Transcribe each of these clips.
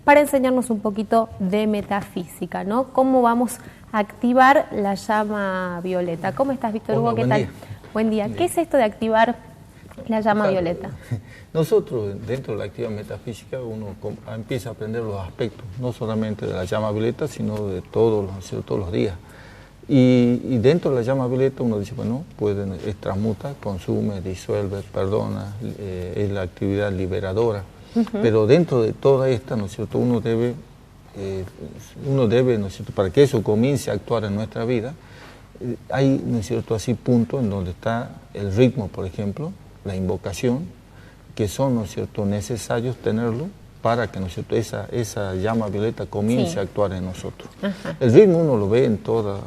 para enseñarnos un poquito de metafísica, ¿no? ¿Cómo vamos a activar la llama violeta? ¿Cómo estás, Víctor Hugo? ¿Qué tal? Buen día. ¿Qué es esto de activar la llama violeta? Nosotros, dentro de la actividad metafísica, uno empieza a aprender los aspectos, no solamente de la llama violeta, sino de todos los días. Y dentro de la llama violeta uno dice, bueno, transmuta, consume, disuelve, perdona, es la actividad liberadora. Pero dentro de toda esta, ¿no es cierto?, uno debe, ¿no es cierto?, para que eso comience a actuar en nuestra vida, hay, ¿no es cierto?, así puntos en donde está el ritmo, por ejemplo, la invocación, que son, ¿no es cierto?, necesarios tenerlo para que, ¿no es cierto?, esa llama violeta comience a actuar en nosotros. El ritmo uno lo ve en toda,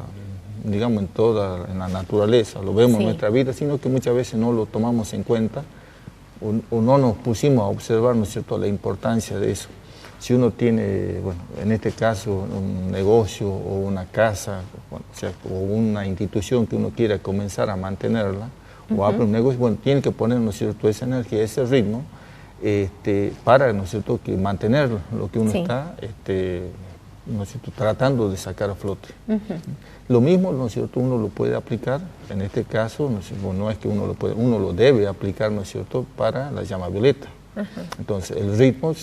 digamos, en la naturaleza, lo vemos en nuestra vida, sino que muchas veces no lo tomamos en cuenta o no nos pusimos a observar, ¿no es cierto?, la importancia de eso. Si uno tiene, bueno, en este caso, un negocio o una casa, bueno, o una institución que uno quiera comenzar a mantenerla, o abre un negocio, bueno, tiene que poner, ¿no es cierto?, esa energía, ese ritmo, para, ¿no es cierto?, que mantener lo que uno está, ¿no es cierto?, tratando de sacar a flote. Lo mismo, ¿no es cierto?, uno lo puede aplicar, en este caso, no es que uno lo puede, uno lo debe aplicar, ¿no es cierto?, para la llama violeta. Entonces, el ritmo,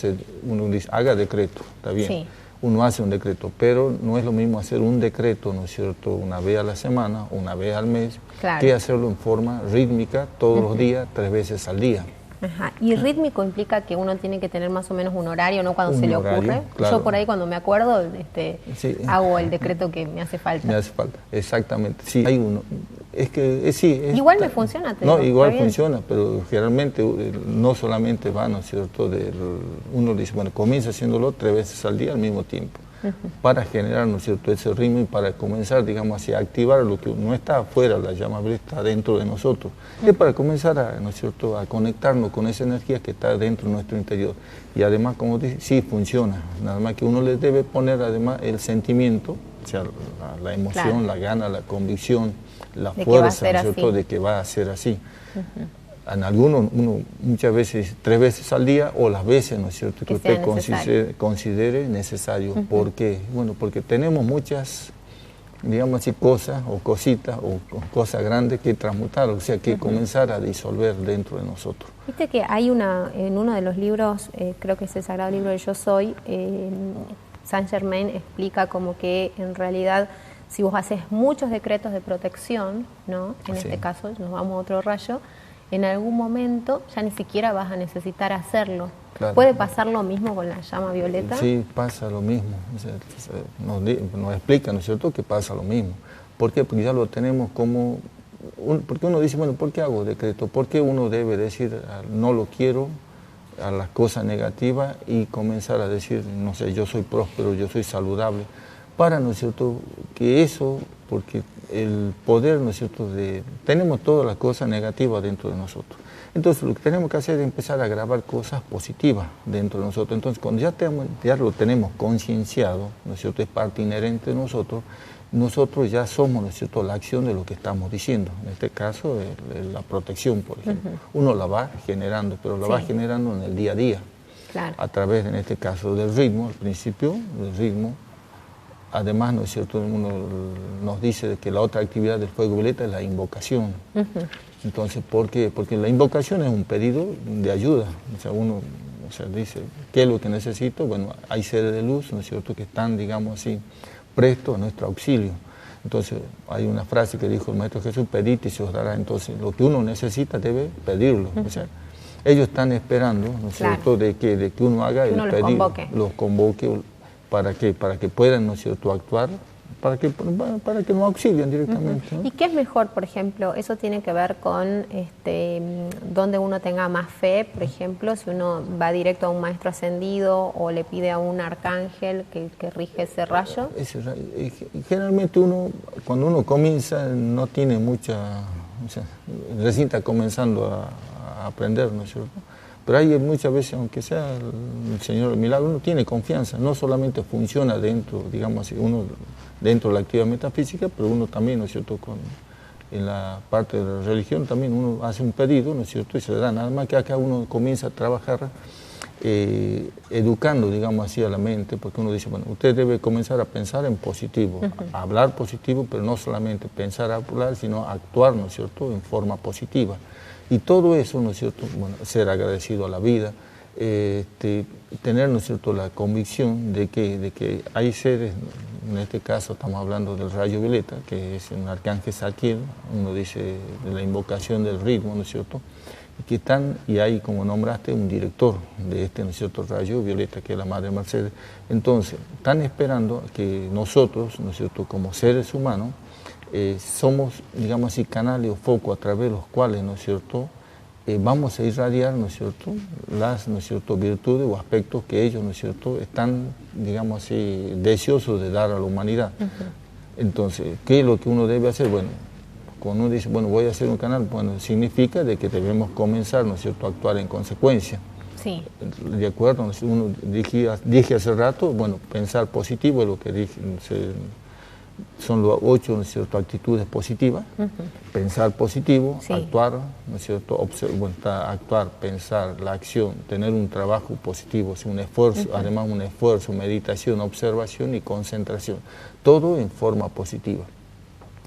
uno dice, haga decreto, está bien. Uno hace un decreto, pero no es lo mismo hacer un decreto, ¿no es cierto?, una vez a la semana, una vez al mes, que hacerlo en forma rítmica todos los días, 3 veces al día. Y rítmico implica que uno tiene que tener más o menos un horario, ¿no?, cuando se le ocurre. Yo por ahí cuando me acuerdo hago el decreto que me hace falta. Me hace falta, exactamente. Sí, hay uno. Es que igual me funciona. Igual funciona, pero generalmente no solamente va, ¿no es cierto? Uno dice, bueno, comienza haciéndolo 3 veces al día al mismo tiempo. Para generar, ¿no es cierto?, ese ritmo y para comenzar, digamos así, a activar lo que no está afuera, la llama violeta está dentro de nosotros. Es para comenzar a, ¿no es cierto?, a conectarnos con esa energía que está dentro de nuestro interior. Y además, como dice, sí funciona, nada más que uno le debe poner además el sentimiento, o sea, la emoción, la gana, la convicción, la fuerza, ¿no es cierto?, de que va a ser así. En algunos, uno muchas veces 3 veces al día o las veces, ¿no es cierto?, que usted considere necesario. ¿Por qué? Bueno, porque tenemos muchas, digamos así, cosas o cositas o cosas grandes que transmutar, o sea, que comenzar a disolver dentro de nosotros. Viste que hay en uno de los libros, creo que es el Sagrado Libro de Yo Soy, Saint Germain explica como que en realidad si vos haces muchos decretos de protección, ¿no?, en este caso nos vamos a otro rayo, en algún momento ya ni siquiera vas a necesitar hacerlo. ¿Puede pasar lo mismo con la llama violeta? Sí, pasa lo mismo. O sea, nos explica, ¿no es cierto?, que pasa lo mismo. ¿Por qué? Porque ya lo tenemos como... Porque uno dice, bueno, ¿por qué hago decreto? ¿Por qué uno debe decir, no lo quiero, a las cosas negativas y comenzar a decir, no sé, yo soy próspero, yo soy saludable? Para, ¿no es cierto?, que eso, porque el poder, ¿no es cierto?, tenemos todas las cosas negativas dentro de nosotros. Entonces lo que tenemos que hacer es empezar a grabar cosas positivas dentro de nosotros. Entonces cuando ya lo tenemos concienciado, ¿no es cierto?, es parte inherente de nosotros, nosotros ya somos, ¿no es cierto?, la acción de lo que estamos diciendo. En este caso, la protección, por ejemplo. Uno la va generando, pero la va generando en el día a día. A través, en este caso, del ritmo, al principio, del ritmo. Además, ¿no es cierto?, uno nos dice que la otra actividad del fuego violeta es la invocación. Entonces, ¿por qué? Porque la invocación es un pedido de ayuda. O sea, uno dice, ¿qué es lo que necesito? Bueno, hay seres de luz, ¿no es cierto?, que están, digamos así, prestos a nuestro auxilio. Entonces, hay una frase que dijo el Maestro Jesús, pedid y se os dará. Entonces, lo que uno necesita debe pedirlo. O sea, ellos están esperando, ¿no es cierto?, de que uno haga el pedido, los convoque. ¿Para qué? Para que puedan, ¿no es cierto?, actuar, para que nos auxilien directamente. ¿No? ¿Y qué es mejor, por ejemplo? Eso tiene que ver con donde uno tenga más fe, por ejemplo, si uno va directo a un maestro ascendido o le pide a un arcángel que rige ese rayo. Generalmente cuando uno comienza, no tiene mucha, o sea, recién está comenzando a aprender, ¿no es cierto? Pero hay muchas veces, aunque sea el Señor del Milagro, uno tiene confianza, no solamente funciona dentro, digamos así, uno dentro de la actividad metafísica, pero uno también, ¿no es cierto?, en la parte de la religión también uno hace un pedido, ¿no es cierto?, y se le da, nada más que acá uno comienza a trabajar educando, digamos así, a la mente, porque uno dice, bueno, usted debe comenzar a pensar en positivo, a hablar positivo, pero no solamente pensar, hablar, sino actuar, ¿no es cierto?, en forma positiva. Y todo eso, ¿no es cierto?, bueno, ser agradecido a la vida, tener, ¿no es cierto?, la convicción de que hay seres, en este caso estamos hablando del rayo violeta, que es un arcángel Zadkiel, uno dice de la invocación del ritmo, ¿no es cierto?, que están, y hay, como nombraste, un director de este, ¿no es cierto?, rayo violeta, que es la Madre Mercedes. Entonces, están esperando que nosotros, ¿no es cierto?, como seres humanos, somos, digamos así, canales o focos a través de los cuales, ¿no es cierto?, vamos a irradiar, ¿no es cierto?, las, ¿no es cierto?, virtudes o aspectos que ellos, ¿no es cierto?, están, digamos así, deseosos de dar a la humanidad. Entonces, ¿qué es lo que uno debe hacer? Bueno, cuando uno dice, bueno, voy a hacer un canal, bueno, significa de que debemos comenzar, ¿no es cierto?, a actuar en consecuencia. Sí. De acuerdo, uno dije hace rato, bueno, pensar positivo es lo que dije, son los 8, ¿no es cierto?, actitudes positivas. Pensar positivo, sí. Actuar, ¿no es cierto?, actuar, pensar, la acción, tener un trabajo positivo, un esfuerzo, además un esfuerzo, meditación, observación y concentración, todo en forma positiva.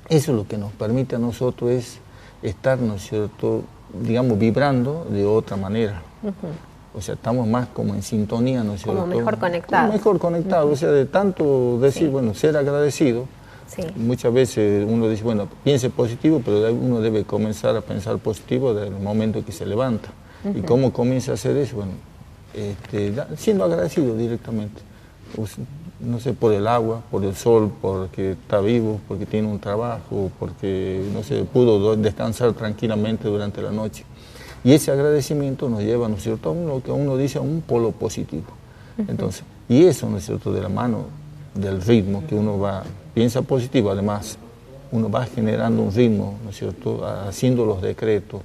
Eso es lo que nos permite a nosotros es estar, ¿no es cierto?, digamos, vibrando de otra manera. O sea, estamos más como en sintonía, ¿no es cierto? Como mejor conectados. Mejor conectados, o sea, de tanto decir, bueno, ser agradecido. Sí. Muchas veces uno dice, bueno, piense positivo, pero uno debe comenzar a pensar positivo desde el momento que se levanta. ¿Y cómo comienza a hacer eso? Bueno, siendo agradecido directamente. No sé, por el agua, por el sol, porque está vivo, porque tiene un trabajo, porque, no sé, pudo descansar tranquilamente durante la noche. Y ese agradecimiento nos lleva, ¿no es cierto?, a lo que uno dice, a un polo positivo. Entonces, y eso, ¿no es cierto?, de la mano del ritmo que uno piensa positivo, además, uno va generando un ritmo, ¿no es cierto?, haciendo los decretos,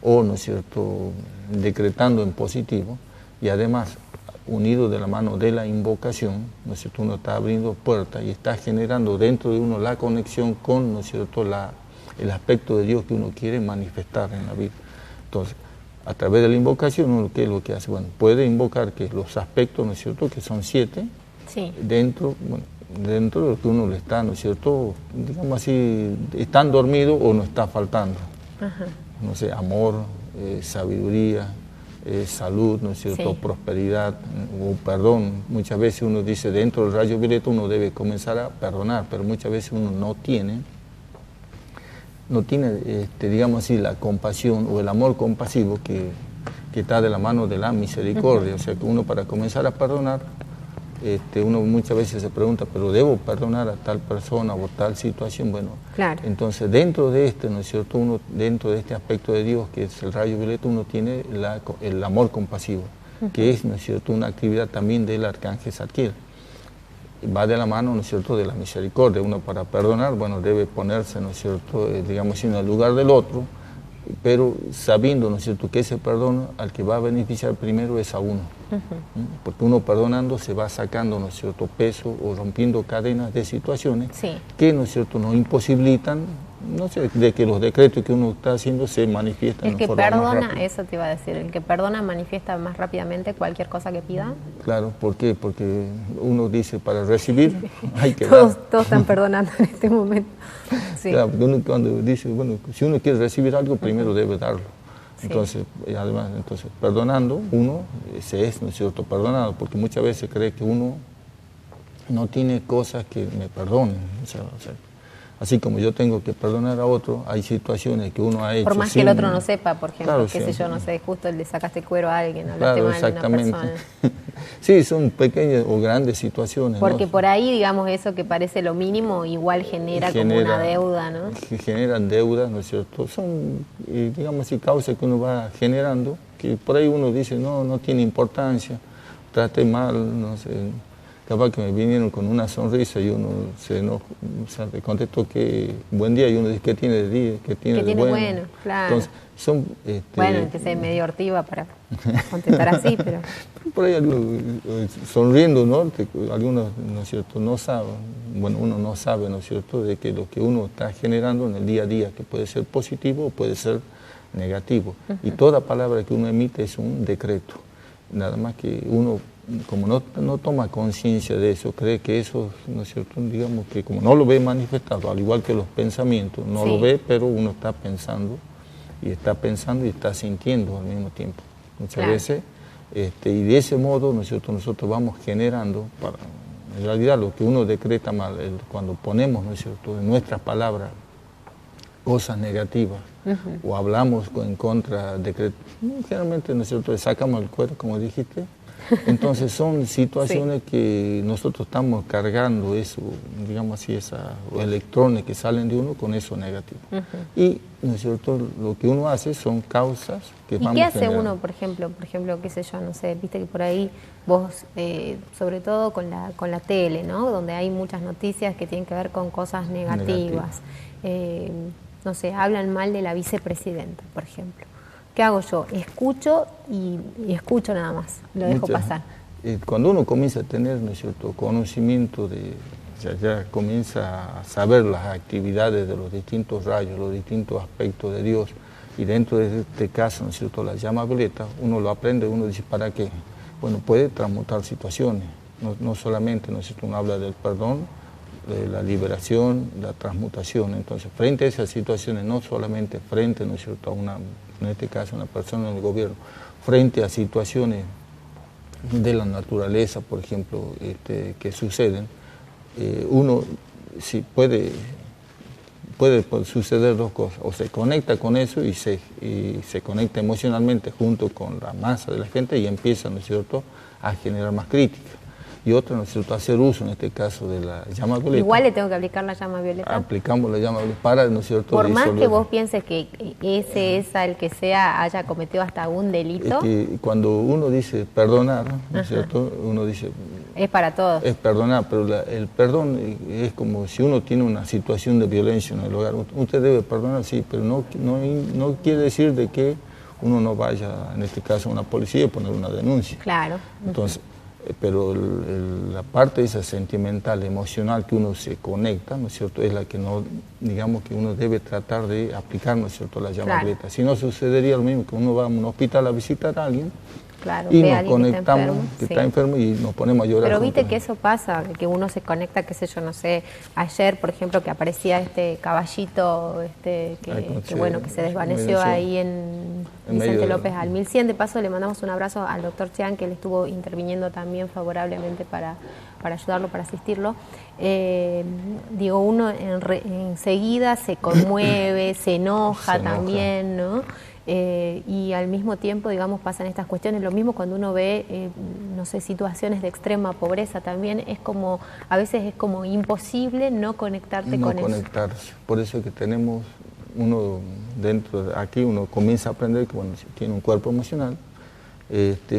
o, ¿no es cierto?, decretando en positivo, y además, unido de la mano de la invocación, ¿no es cierto?, uno está abriendo puertas y está generando dentro de uno la conexión con, ¿no es cierto?, el aspecto de Dios que uno quiere manifestar en la vida. Entonces, a través de la invocación, uno, ¿qué es lo que hace? Bueno, puede invocar que los aspectos, ¿no es cierto?, que son 7, sí. dentro de lo que uno le está, ¿no es cierto?, digamos así, están dormidos o no está faltando. No sé, amor, sabiduría, salud, ¿no es cierto?, sí. Prosperidad o perdón. Muchas veces uno dice, dentro del rayo violeta uno debe comenzar a perdonar, pero muchas veces uno no tiene, digamos así, la compasión o el amor compasivo que está de la mano de la misericordia. O sea, que uno para comenzar a perdonar, uno muchas veces se pregunta, pero ¿debo perdonar a tal persona o tal situación? Bueno, claro. Entonces dentro de ¿no es cierto?, uno, dentro de este aspecto de Dios, que es el rayo violeta, uno tiene el amor compasivo, que es, ¿no es cierto?, una actividad también del arcángel Zadkiel. Va de la mano, ¿no es cierto?, de la misericordia. Uno para perdonar, bueno, debe ponerse, ¿no es cierto?, digamos, en el lugar del otro, pero sabiendo, ¿no es cierto?, que ese perdón al que va a beneficiar primero es a uno. Porque uno perdonando se va sacando, ¿no es cierto?, peso o rompiendo cadenas de situaciones que, ¿no es cierto?, nos imposibilitan, no sé, de que los decretos que uno está haciendo se manifiesten. El que perdona, eso te iba a decir, el que perdona manifiesta más rápidamente cualquier cosa que pida. Claro, ¿por qué? Porque uno dice, para recibir hay que dar. Todos están perdonando en este momento. Sí. Claro, porque uno cuando dice, bueno, si uno quiere recibir algo, primero debe darlo. Entonces, además, perdonando, uno se es, ¿no es cierto?, perdonado, porque muchas veces cree que uno no tiene cosas que me perdonen. O sea, así como yo tengo que perdonar a otro, hay situaciones que uno ha hecho. Por más que el otro no sepa, por ejemplo, claro, qué sé yo, no sé, justo le sacaste cuero a alguien, hablaste mal de una persona. Sí, son pequeñas o grandes situaciones. Porque ¿no? Por ahí, digamos, eso que parece lo mínimo, igual genera como una deuda, ¿no? Generan deudas, ¿no es cierto? Son, digamos así, causas que uno va generando, que por ahí uno dice, no tiene importancia, traté mal, no sé. Capaz que me vinieron con una sonrisa y uno se enojó, o sea, te contestó que buen día y uno dice, ¿qué tiene de día? ¿Qué tiene de bueno? Claro. Entonces, son, bueno, que sea medio hortiva para contestar así, pero... Por ahí sonriendo, ¿no? Algunos, ¿no es cierto?, no saben, bueno, uno no sabe, ¿no es cierto?, de que lo que uno está generando en el día a día, que puede ser positivo o puede ser negativo. Y toda palabra que uno emite es un decreto. nada más que uno, como no toma conciencia de eso, cree que eso, ¿no es cierto?, digamos que como no lo ve manifestado, al igual que los pensamientos, no lo ve, pero uno está pensando y está sintiendo al mismo tiempo. Muchas veces, y de ese modo, ¿no es cierto?, nosotros vamos generando, en realidad lo que uno decreta mal, cuando ponemos, ¿no es cierto?, en nuestras palabras cosas negativas, o hablamos en contra de, generalmente, ¿no es cierto?, sacamos el cuero, como dijiste. Entonces son situaciones que nosotros estamos cargando eso, digamos así, esos electrones que salen de uno con eso negativo. Y, ¿no es cierto?, lo que uno hace son causas que vamos ¿Y qué hace generando. uno, por ejemplo, qué sé yo, no sé, viste que por ahí vos, sobre todo con la tele, ¿no?, donde hay muchas noticias que tienen que ver con cosas negativas. No sé, hablan mal de la vicepresidenta, por ejemplo. ¿Qué hago yo? Escucho y escucho nada más, lo dejo pasar. Cuando uno comienza a tener, ¿no es cierto?, conocimiento ya comienza a saber las actividades de los distintos rayos, los distintos aspectos de Dios, y dentro de este caso, ¿no es cierto?, la llama violeta, uno lo aprende, uno dice, ¿para qué? Bueno, puede transmutar situaciones, no solamente, ¿no es cierto?, uno habla del perdón, de la liberación, la transmutación. Entonces, frente a esas situaciones, no solamente frente, ¿no es cierto?, a en este caso, una persona en el gobierno, frente a situaciones de la naturaleza, por ejemplo, que suceden, uno sí puede suceder dos cosas: o se conecta con eso y se conecta emocionalmente junto con la masa de la gente y empieza, ¿no es cierto?, a generar más crítica. Y otra, ¿no es cierto?, hacer uso, en este caso, de la llama violeta. Igual le tengo que aplicar la llama violeta. Aplicamos la llama violeta para, ¿no es cierto?, por más disolver. que vos pienses que el que sea, haya cometido hasta algún delito. Es que cuando uno dice perdonar, ¿no es cierto?, uno dice... Es para todos. Es perdonar, pero el perdón es como si uno tiene una situación de violencia en el hogar. Usted debe perdonar, sí, pero no quiere decir de que uno no vaya, en este caso, a una policía y poner una denuncia. Claro. Entonces, pero la parte esa sentimental, emocional, que uno se conecta, ¿no es cierto?, es la que no, digamos, que uno debe tratar de aplicar, ¿no es cierto?, la llama violeta. Si no, sucedería lo mismo, que uno va a un hospital a visitar a alguien, claro, y nos conectamos, que está enfermo, y nos ponemos a llorar. Pero viste que eso pasa, que uno se conecta, qué sé yo, no sé, ayer, por ejemplo, que aparecía este caballito, que se desvaneció ahí en Vicente López al 1100. De paso, le mandamos un abrazo al doctor Chiang, que él estuvo interviniendo también favorablemente para ayudarlo, para asistirlo. Digo, uno enseguida se conmueve, se enoja también, ¿no? Y al mismo tiempo, digamos, pasan estas cuestiones. Lo mismo cuando uno ve, no sé, situaciones de extrema pobreza también, a veces es como imposible no conectarte con eso. Por eso es que tenemos uno aquí uno comienza a aprender que, bueno, tiene un cuerpo emocional,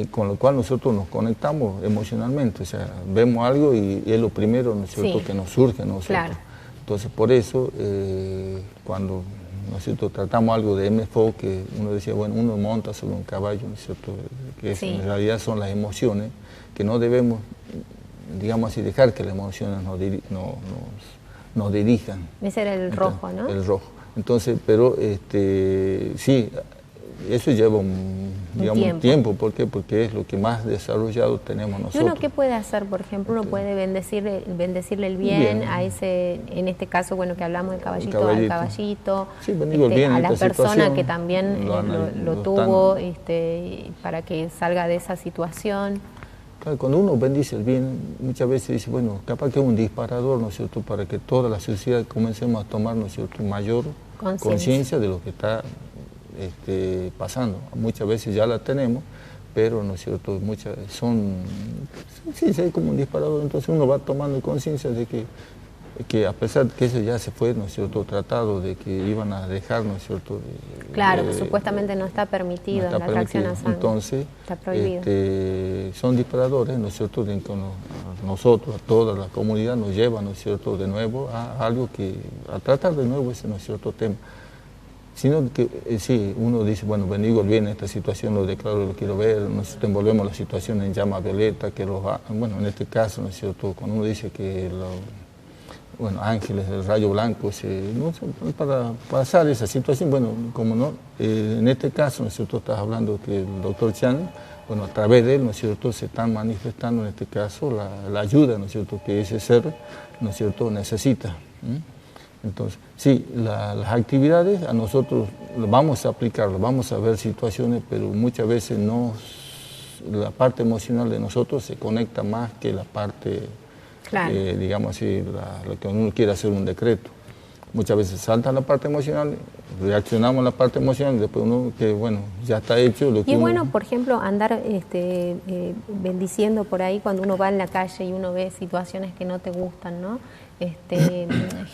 con lo cual nosotros nos conectamos emocionalmente, o sea, vemos algo y es lo primero, ¿no es cierto?, que nos surge a nosotros. Claro. Entonces, por eso, cuando, ¿no es cierto?, tratamos algo de MFO, que uno decía, bueno, uno monta sobre un caballo, ¿no es cierto?, que en realidad son las emociones, que no debemos, digamos así, dejar que las emociones nos dirijan. Ese era el rojo, ¿no? El rojo. Entonces, pero sí, eso lleva un tiempo. ¿Por qué? Porque es lo que más desarrollado tenemos nosotros. ¿Y uno qué puede hacer, por ejemplo? Uno puede bendecirle el bien a ese, en este caso, bueno, que hablamos del caballito, al caballito, sí, bien, a la persona que también lo tuvo, para que salga de esa situación. Claro, cuando uno bendice el bien, muchas veces dice, bueno, capaz que es un disparador, ¿no es cierto?, para que toda la sociedad comencemos a tomar, ¿no es cierto?, mayor conciencia de lo que está pasando. Muchas veces ya la tenemos, pero, ¿no es cierto?, sí, es como un disparador. Entonces uno va tomando conciencia de que a pesar de que eso ya se fue, ¿no es cierto?, tratado de que iban a dejar, ¿no es cierto?, claro, supuestamente no está permitido, no está la tracción a sangre. Entonces, está prohibido. Son disparadores, ¿no es cierto?, de que nosotros, a toda la comunidad, nos lleva, ¿no es cierto?, de nuevo a algo a tratar de nuevo ese, ¿no es cierto?, tema. Sino que sí, uno dice, bueno, bendigo el bien en esta situación, lo declaro, lo quiero ver, nos envolvemos la situación en llama violeta, bueno, en este caso, ¿no es cierto?, cuando uno dice que ángeles del rayo blanco, para pasar esa situación, bueno, como no, en este caso, ¿no es cierto?, estás hablando que el doctor Chan bueno, a través de él, ¿no es cierto?, se están manifestando en este caso la ayuda, ¿no es cierto?, que ese ser, ¿no es cierto?, necesita. Entonces, sí, las actividades a nosotros vamos a aplicarlas, vamos a ver situaciones, pero muchas veces la parte emocional de nosotros se conecta más que la parte, claro, digamos así, lo que uno quiere hacer un decreto. Muchas veces salta la parte emocional, reaccionamos a la parte emocional y después uno, que bueno, ya está hecho. Y es bueno, por ejemplo, andar bendiciendo por ahí cuando uno va en la calle y uno ve situaciones que no te gustan, ¿no?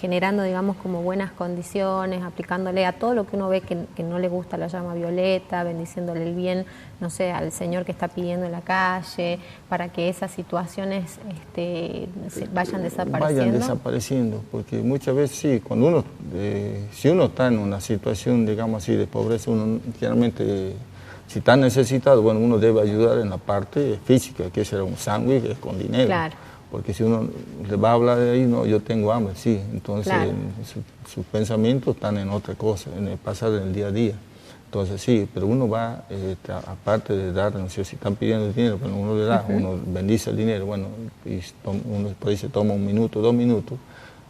Generando, digamos, como buenas condiciones, aplicándole a todo lo que uno ve que no le gusta la llama violeta, bendiciéndole el bien, no sé, al Señor que está pidiendo en la calle, para que esas situaciones vayan desapareciendo. Vayan desapareciendo, porque muchas veces sí, cuando uno, si uno está en una situación, digamos así, de pobreza, uno generalmente, si está necesitado, bueno, uno debe ayudar en la parte física, que será un sándwich, es con dinero. Claro. Porque si uno le va a hablar de ahí, no, yo tengo hambre, sí. Entonces, claro, sus pensamientos están en otra cosa, en el pasar en el día a día. Entonces, sí, pero uno va, aparte de dar, no sé si están pidiendo el dinero, pero uno le da, uno bendice el dinero, bueno, y uno después se toma 1 minuto, 2 minutos,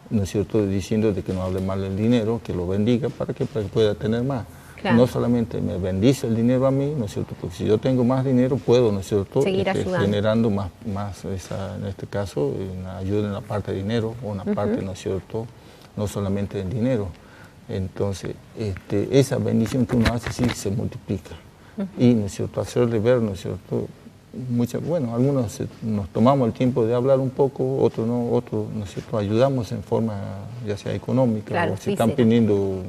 ¿no es cierto?, diciendo de que no hable mal del dinero, que lo bendiga para que pueda tener más. Claro. No solamente me bendice el dinero a mí, ¿no es cierto?, porque si yo tengo más dinero puedo, ¿no es cierto?, seguir generando más en este caso, una ayuda en la parte de dinero, o una parte, ¿no es cierto?, no solamente en dinero. Entonces, esa bendición que uno hace sí se multiplica. Y, ¿no es cierto?, hacerle ver, ¿no es cierto?, bueno, algunos nos tomamos el tiempo de hablar un poco, otros no, ¿no es cierto?, ayudamos en forma ya sea económica, claro, o si están pidiendo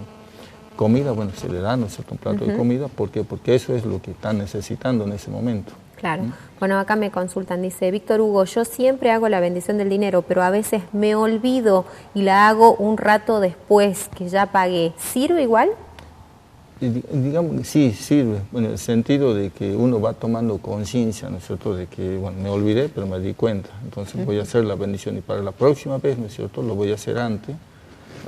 comida, bueno, se le da, ¿no es cierto?, un plato de comida. ¿Por qué? Porque eso es lo que están necesitando en ese momento. Claro. Bueno, acá me consultan, dice Víctor Hugo, yo siempre hago la bendición del dinero, pero a veces me olvido y la hago un rato después que ya pagué. ¿Sirve igual? Digamos, sí, sirve, en el sentido de que uno va tomando conciencia, ¿no es cierto?, de que, bueno, me olvidé, pero me di cuenta, entonces voy a hacer la bendición y para la próxima vez, ¿no es cierto?, lo voy a hacer antes,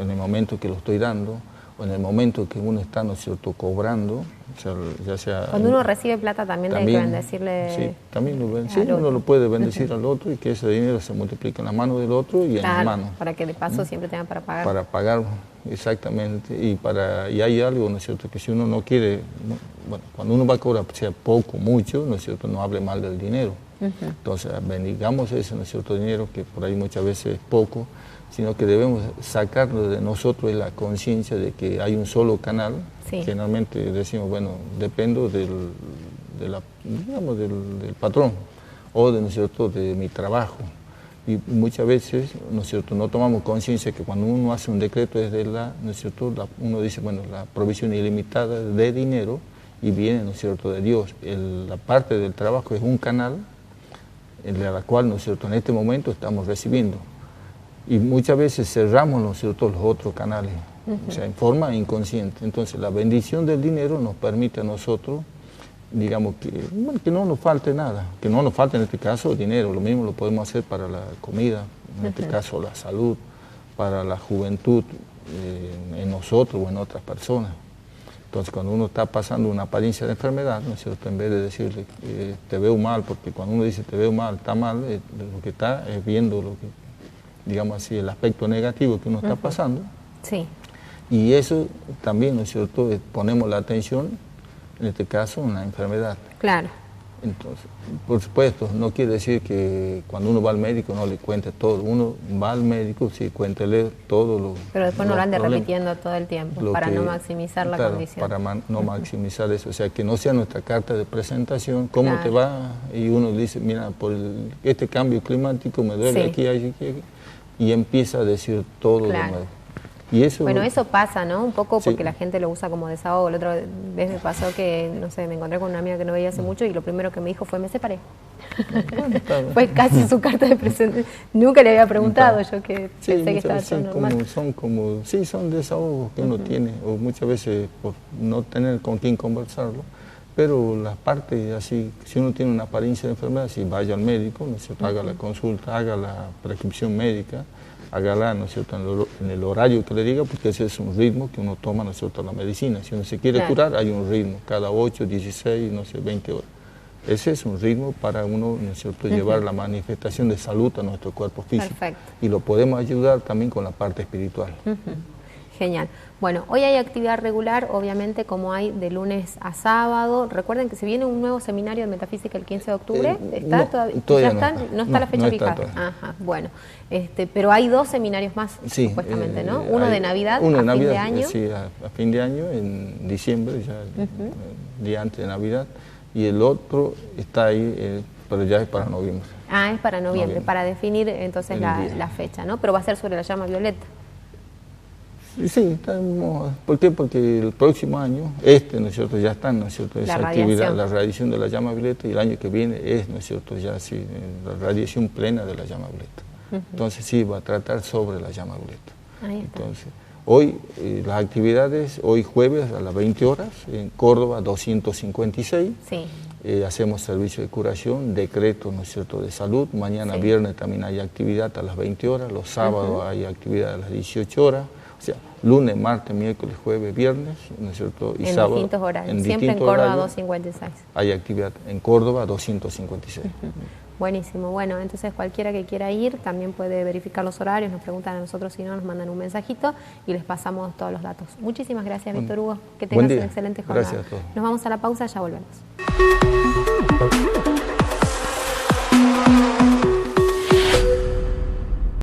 en el momento que lo estoy dando, o en el momento que uno está, ¿no es cierto?, cobrando, o sea, ya sea... Cuando uno recibe plata también hay que bendecirle... Sí, también uno lo puede bendecir al otro y que ese dinero se multiplique en la mano del otro y en la mano. Para que de paso siempre tengan para pagar. Para pagar, exactamente. Y hay algo, ¿no es cierto?, que si uno no quiere... Bueno, cuando uno va a cobrar, sea poco, mucho, ¿no es cierto?, no hable mal del dinero. Entonces, bendigamos ese, ¿no es cierto?, dinero, que por ahí muchas veces es poco, sino que debemos sacarlo de nosotros la conciencia de que hay un solo canal. Sí. Generalmente decimos, bueno, dependo del patrón o ¿no es cierto?, de mi trabajo. Y muchas veces, ¿no es cierto?, no tomamos conciencia que cuando uno hace un decreto es de ¿no es cierto?, uno dice, bueno, la provisión ilimitada de dinero y viene, ¿no es cierto?, de Dios. La parte del trabajo es un canal en la cual, ¿no es cierto?, en este momento estamos recibiendo. Y muchas veces cerramos, ¿no es cierto?, los otros canales, o sea, en forma inconsciente. Entonces, la bendición del dinero nos permite a nosotros, digamos, que no nos falte nada, que no nos falte en este caso dinero. Lo mismo lo podemos hacer para la comida, en este caso la salud, para la juventud, en nosotros o en otras personas. Entonces, cuando uno está pasando una apariencia de enfermedad, ¿no es cierto?, en vez de decirle te veo mal, porque cuando uno dice te veo mal, está mal, lo que está es viendo lo que, digamos así, el aspecto negativo que uno está pasando. Sí. Y eso también, ¿no es cierto?, ponemos la atención, en este caso, en la enfermedad. Claro. Entonces, por supuesto, no quiere decir que cuando uno va al médico no le cuente todo. Uno va al médico, sí, cuéntele todo lo... Pero después no lo ande repitiendo todo el tiempo, para no maximizar la condición. Para no maximizar eso. O sea, que no sea nuestra carta de presentación, cómo te va, y uno dice, mira, por este cambio climático me duele aquí, allí, y empieza a decir todo de nuevo. Y eso, bueno, eso pasa, ¿no? Un poco porque la gente lo usa como desahogo. La otra vez me pasó que, no sé, me encontré con una amiga que no veía hace mucho y lo primero que me dijo fue, me separé. Bueno, fue casi su carta de presentación. Nunca le había preguntado yo que pensé que estaba todo normal. Son desahogos que uno tiene, o muchas veces por no tener con quién conversarlo. Pero la parte así, si uno tiene una apariencia de enfermedad, si vaya al médico, ¿no es cierto?, haga la consulta, haga la prescripción médica, hágala, ¿no es cierto?, en el horario que le diga, porque ese es un ritmo que uno toma, ¿no es cierto?, la medicina. Si uno se quiere curar, hay un ritmo, cada 8, 16, no sé, 20 horas. Ese es un ritmo para uno, ¿no es cierto?, llevar la manifestación de salud a nuestro cuerpo físico. Perfecto. Y lo podemos ayudar también con la parte espiritual. Genial. Bueno, hoy hay actividad regular, obviamente, como hay de lunes a sábado. Recuerden que se viene un nuevo seminario de metafísica el 15 de octubre. ¿Está no, todavía? Todavía ¿Ya no están? está. No está la fecha no está fijada. todavía. Ajá, bueno. Pero hay 2 seminarios más, Sí, supuestamente, ¿no? Uno de Navidad, uno de fin Navidad, de año. Sí, a fin de año, en diciembre, ya día antes de Navidad. Y el otro está ahí, pero ya es para noviembre. Ah, es para noviembre, para definir entonces la fecha, ¿no? Pero va a ser sobre la llama violeta. Sí, estamos, ¿por qué? Porque el próximo año, ¿no es cierto?, ya está, ¿no es cierto?, esa actividad, la radiación de la llama violeta, y el año que viene ¿no es cierto?, ya sí, la radiación plena de la llama violeta. Entonces sí, va a tratar sobre la llama violeta. Ahí está. Entonces, hoy, las actividades, hoy jueves a las 20 horas, en Córdoba 256. Sí. Hacemos servicio de curación, decreto, ¿no es cierto?, de salud. Mañana viernes también hay actividad a las 20 horas, los sábados hay actividad a las 18 horas. O sea, lunes, martes, miércoles, jueves, viernes, ¿no es cierto?, y en sábado. Distintos horarios. En Siempre distintos en Córdoba horarios, 256. hay actividad en Córdoba 256. Buenísimo. Bueno, entonces cualquiera que quiera ir también puede verificar los horarios, nos preguntan a nosotros, si no nos mandan un mensajito y les pasamos todos los datos. Muchísimas gracias, Víctor Hugo. Que tengas una excelente jornada. Gracias a todos. Nos vamos a la pausa, ya volvemos.